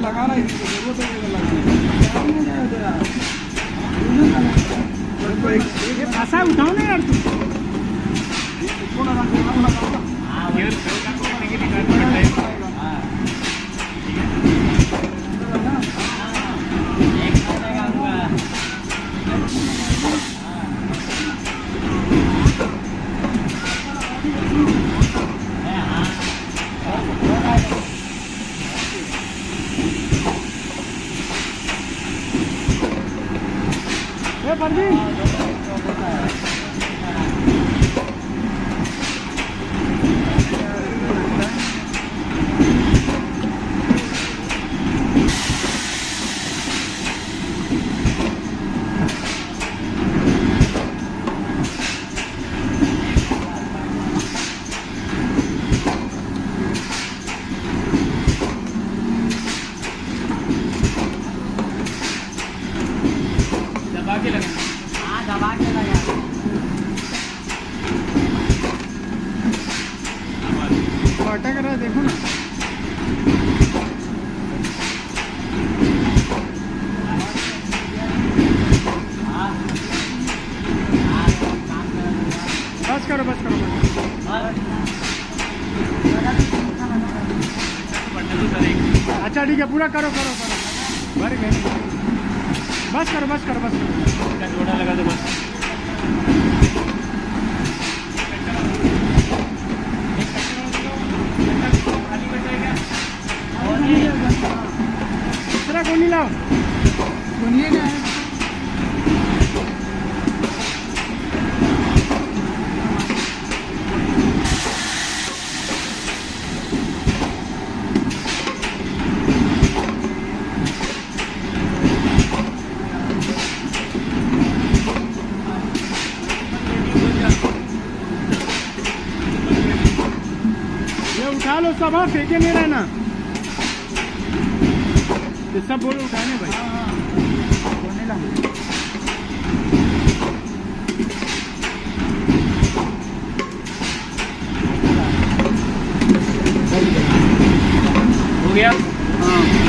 लगा रहा है, जरूरत है ये फंसा उठाओ ना यार तुम। परवीन दबा के लगा। हाँ दबा के लगा। अटक रहा है देखो ना। बस करो बस करो अच्छा ठीक है पूरा करो करो करो भर गए। बस करो बस करो बस करो जोड़ा लगा दो बस। दूसरा कोनी लाओ कोनी ना उठा लो सब। हाँ फेंके नहीं रहना, ये सब बोलो उठाने भाई। हो गया हाँ।